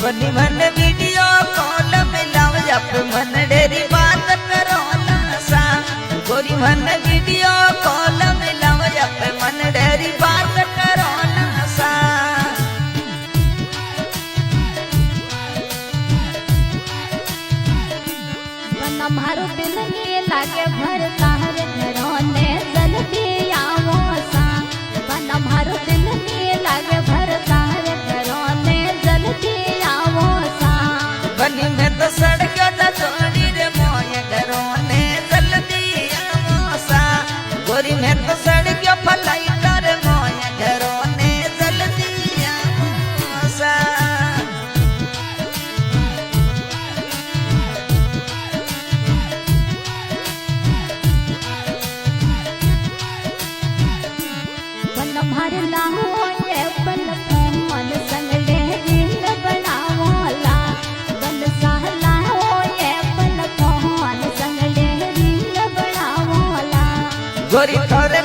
बनी मन video call मिलाव जब मन डेरी बात करो सा गोरी मन वीडियो कॉल मिलाव जब मन डेरी बात करो सा बना मारो दिल में लागे भर तार घरों ने जल्दी आवो सा बना मारो दिल में लागे भर तार घरों ने जल्दी आवो सा बनी में तो सड़क न छोड़ी रे मोय घरों ने जल्दी आवो सा गोरी में तो सड़क फलाई कर मोय घरों ने जल्दी आवो सा बना मार लाहो ये पल फोन संगले दिल बनावोला बन सहला हो ये पल फोन संगले दिल बनावोला गोरी थोरे